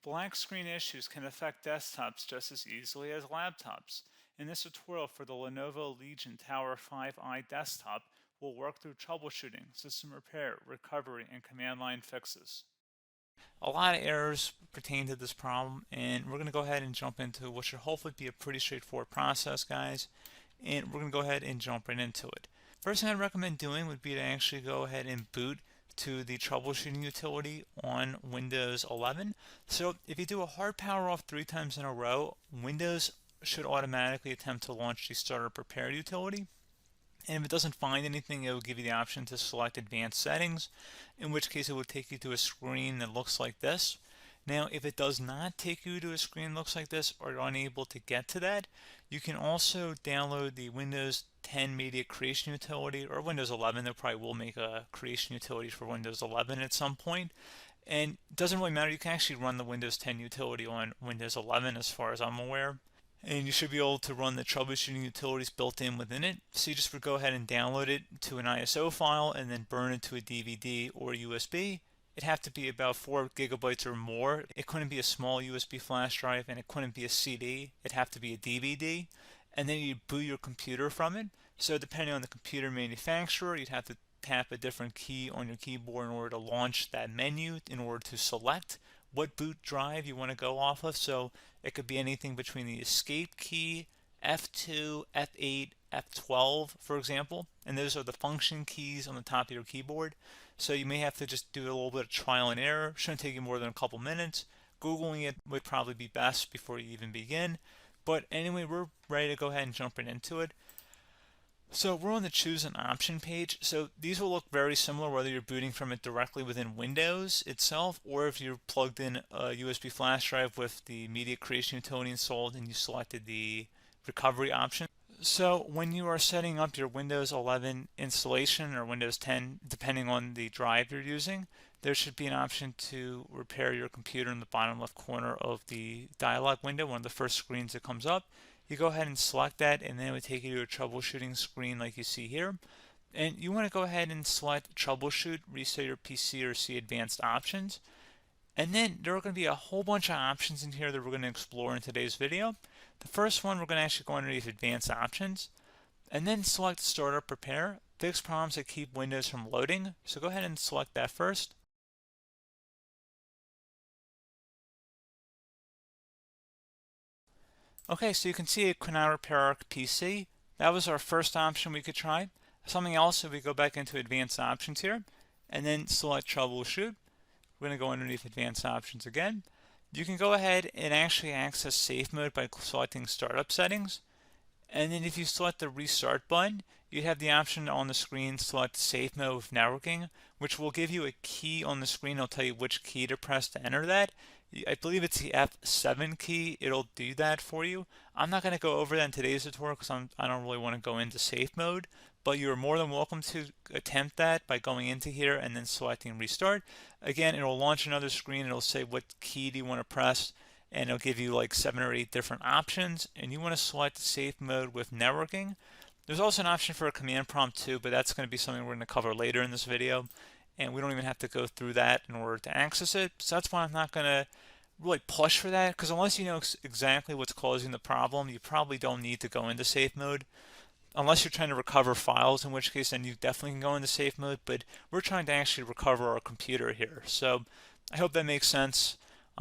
Black screen issues can affect desktops just as easily as laptops. In this tutorial for the Lenovo Legion Tower 5i desktop, we'll work through troubleshooting, system repair, recovery, and command line fixes. A lot of errors pertain to this problem, and we're going to go ahead and jump into what should hopefully be a pretty straightforward process, guys. And we're going to go ahead and jump right into it. First thing I'd recommend doing would be to actually go ahead and boot to the troubleshooting utility on Windows 11. So if you do a hard power off 3 times in a row, Windows should automatically attempt to launch the startup prepared utility. And if it doesn't find anything, it will give you the option to select advanced settings, in which case it will take you to a screen that looks like this. Now, if it does not take you to a screen that looks like this, or you're unable to get to that, you can also download the Windows 10 Media Creation Utility, or Windows 11. They probably will make a creation utility for Windows 11 at some point. And it doesn't really matter, you can actually run the Windows 10 utility on Windows 11 as far as I'm aware. And you should be able to run the troubleshooting utilities built in within it. So you just would go ahead and download it to an ISO file and then burn it to a DVD or USB. It'd have to be about 4 gigabytes or more. It couldn't be a small USB flash drive, and it couldn't be a CD. It'd have to be a DVD. And then you'd boot your computer from it. So depending on the computer manufacturer, you'd have to tap a different key on your keyboard in order to launch that menu, in order to select what boot drive you want to go off of. So it could be anything between the escape key, F2, F8, F12, for example. And those are the function keys on the top of your keyboard. So you may have to just do a little bit of trial and error. Shouldn't take you more than a couple minutes. Googling it would probably be best before you even begin. But anyway, we're ready to go ahead and jump right into it. So we're on the choose an option page. So these will look very similar whether you're booting from it directly within Windows itself, or if you're plugged in a USB flash drive with the media creation utility installed and you selected the recovery option. So when you are setting up your Windows 11 installation or Windows 10, depending on the drive you're using, there should be an option to repair your computer in the bottom left corner of the dialog window, one of the first screens that comes up. You go ahead and select that, and then it would take you to a troubleshooting screen like you see here. And you want to go ahead and select troubleshoot, reset your PC, or see advanced options. And then there are going to be a whole bunch of options in here that we're going to explore in today's video. The first one, we're going to actually go underneath advanced options, and then select startup repair, fix problems that keep Windows from loading. So go ahead and select that first. Okay, so you can see it could not repair our PC. That was our first option we could try. Something else, if we go back into advanced options here, and then select troubleshoot, we're going to go underneath advanced options again. You can go ahead and actually access safe mode by selecting startup settings. And then if you select the restart button, you have the option on the screen select safe mode with networking, which will give you a key on the screen. It'll tell you which key to press to enter that. I believe it's the F7 key. It'll do that for you. I'm not going to go over that in today's tutorial because I don't really want to go into safe mode, but you're more than welcome to attempt that by going into here and then selecting restart. Again, it'll launch another screen. It'll say what key do you want to press, and it'll give you like 7 or 8 different options, and you want to select safe mode with networking. There's also an option for a command prompt too, but that's going to be something we're going to cover later in this video, and we don't even have to go through that in order to access it. So that's why I'm not going to really push for that, because unless you know exactly what's causing the problem, you probably don't need to go into safe mode. Unless you're trying to recover files, in which case then you definitely can go into safe mode, but we're trying to actually recover our computer here. So I hope that makes sense.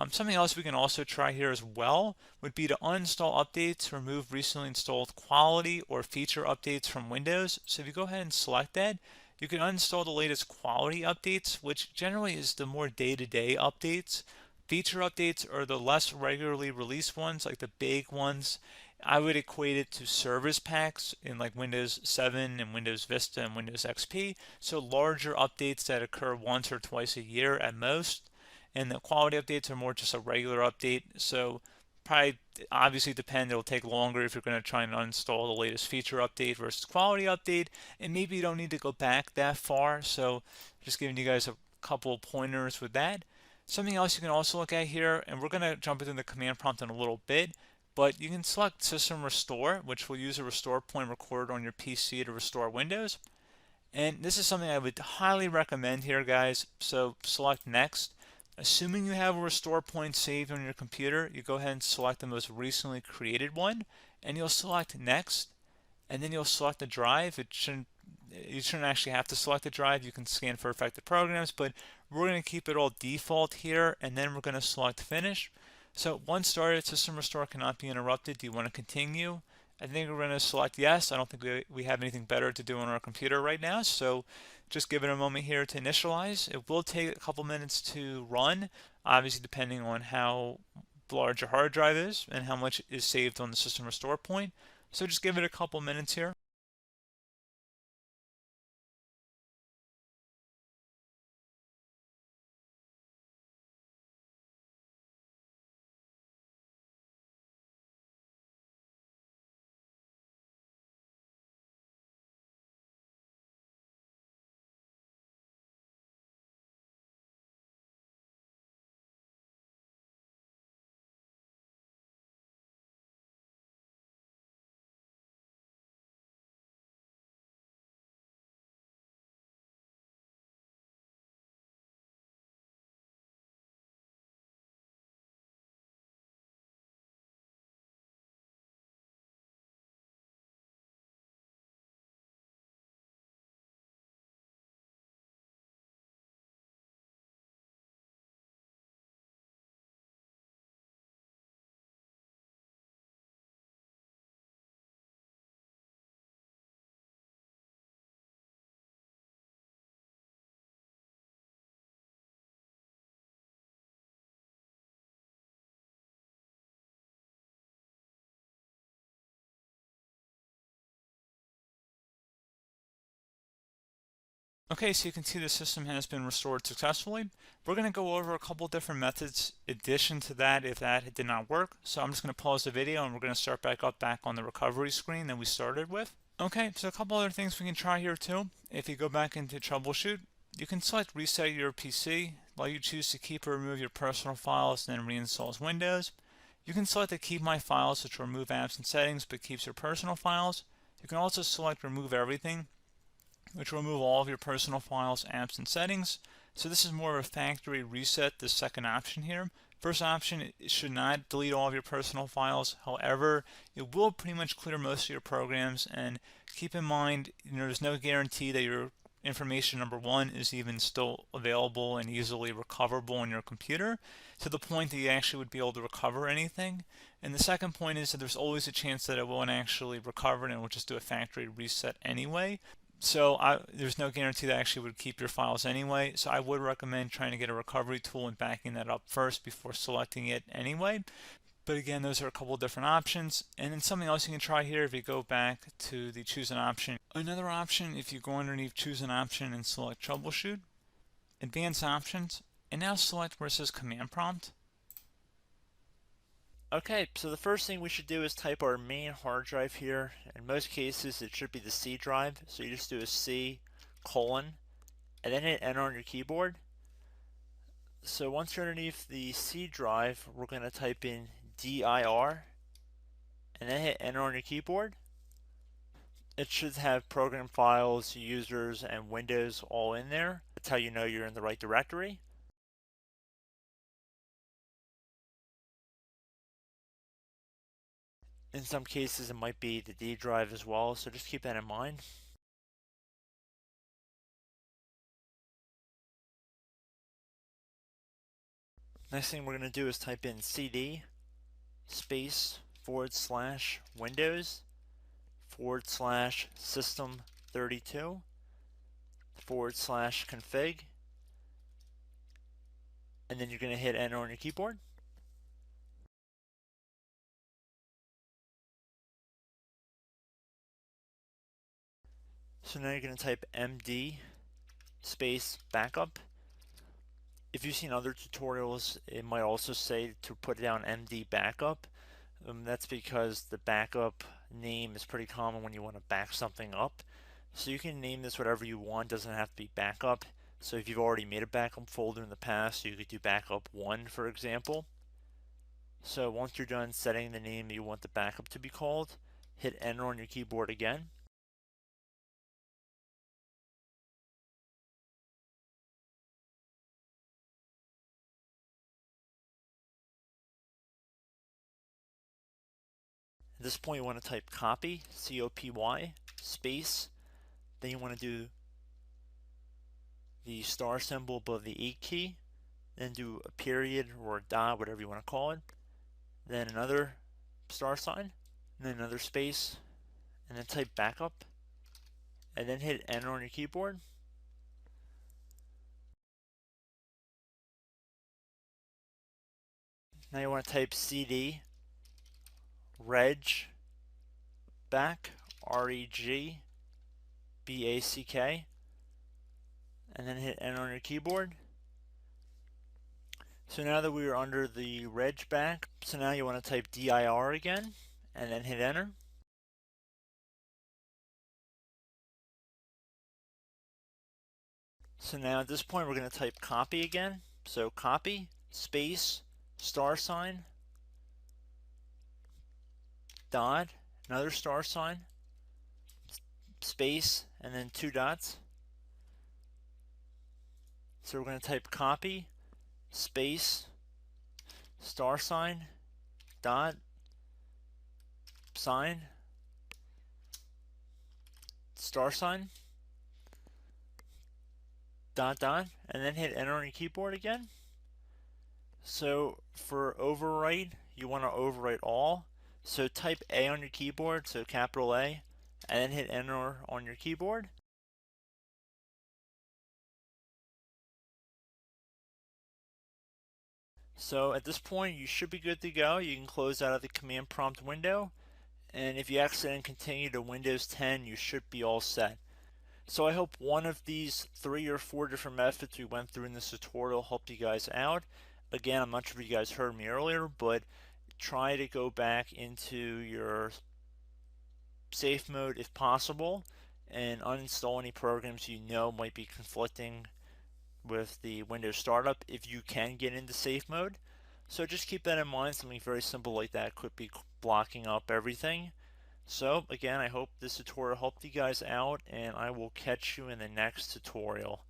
Something else we can also try here as well would be to uninstall updates, remove recently installed quality or feature updates from Windows. So if you go ahead and select that, you can uninstall the latest quality updates, which generally is the more day-to-day updates. Feature updates are the less regularly released ones, like the big ones. I would equate it to service packs in like Windows 7 and Windows Vista and Windows XP. So larger updates that occur once or twice a year at most. And the quality updates are more just a regular update. So probably obviously depend, it'll take longer if you're going to try and uninstall the latest feature update versus quality update. And maybe you don't need to go back that far. So just giving you guys a couple of pointers with that. Something else you can also look at here, and we're going to jump into the command prompt in a little bit, but you can select System Restore, which will use a restore point recorded on your PC to restore Windows. And this is something I would highly recommend here, guys. So select Next. Assuming you have a restore point saved on your computer, you go ahead and select the most recently created one, and you'll select next, and then you'll select the drive. You shouldn't actually have to select the drive. You can scan for affected programs, but we're going to keep it all default here, and then we're going to select finish. So once started, system restore cannot be interrupted. Do you want to continue? I think we're going to select yes. I don't think we have anything better to do on our computer right now, so just give it a moment here to initialize. It will take a couple minutes to run, obviously depending on how large your hard drive is and how much is saved on the system restore point. So just give it a couple minutes here. Okay, so you can see the system has been restored successfully. We're going to go over a couple different methods in addition to that if that did not work. So I'm just going to pause the video and we're going to start back on the recovery screen that we started with. Okay, so a couple other things we can try here too. If you go back into troubleshoot, you can select reset your PC while you choose to keep or remove your personal files and then reinstalls Windows. You can select to keep my files, which will remove apps and settings but keeps your personal files. You can also select remove everything, which will remove all of your personal files, apps, and settings. So this is more of a factory reset, the second option here. First option, it should not delete all of your personal files. However, it will pretty much clear most of your programs. And keep in mind, there's no guarantee that your information, number one, is even still available and easily recoverable on your computer to the point that you actually would be able to recover anything. And the second point is that there's always a chance that it won't actually recover and it will just do a factory reset anyway. So there's no guarantee that actually would keep your files anyway. So I would recommend trying to get a recovery tool and backing that up first before selecting it anyway. But again, those are a couple different options. And then something else you can try here if you go back to the choose an option. Another option, if you go underneath choose an option and select troubleshoot, advanced options, and now select where it says command prompt. Okay, so the first thing we should do is type our main hard drive here. In most cases, it should be the C drive. So you just do a C colon and then hit enter on your keyboard. So once you're underneath the C drive, we're going to type in dir and then hit enter on your keyboard. It should have program files, users, and Windows all in there. That's how you know you're in the right directory. In some cases, it might be the D drive as well, so just keep that in mind. Next thing we're going to do is type in cd space / Windows / system 32 / config, and then you're going to hit enter on your keyboard. So now you're going to type md space backup. If you've seen other tutorials, it might also say to put down md backup. That's because the backup name is pretty common when you want to back something up. So you can name this whatever you want, doesn't have to be backup. So if you've already made a backup folder in the past, you could do backup 1, for example. So once you're done setting the name you want the backup to be called, hit enter on your keyboard again. this point, you want to type copy, C-O-P-Y, space. Then you want to do the star symbol above the 8 key. Then do a period or a dot, whatever you want to call it. Then another star sign, and then another space, and then type backup. And then hit enter on your keyboard. Now you want to type CD reg back, R-E-G-B-A-C-K, and then hit enter on your keyboard. So now that we are under the reg back, so now you want to type dir again, and then hit enter. So now at this point we're going to type copy again. So copy, space, star sign, dot, another star sign, space, and then 2 dots. So we're going to type copy, space, star sign, dot, sign, star sign, dot, dot, and then hit enter on your keyboard again. So for overwrite, you want to overwrite all. So type A on your keyboard, so capital A, and then hit enter on your keyboard. So at this point, you should be good to go. You can close out of the command prompt window, and if you accidentally continue to Windows 10, you should be all set. So I hope one of these 3 or 4 different methods we went through in this tutorial helped you guys out. Again, I'm not sure if you guys heard me earlier, but try to go back into your safe mode if possible and uninstall any programs you know might be conflicting with the Windows startup if you can get into safe mode. So just keep that in mind. Something very simple like that could be blocking up everything. So again, I hope this tutorial helped you guys out, and I will catch you in the next tutorial.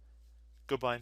Goodbye.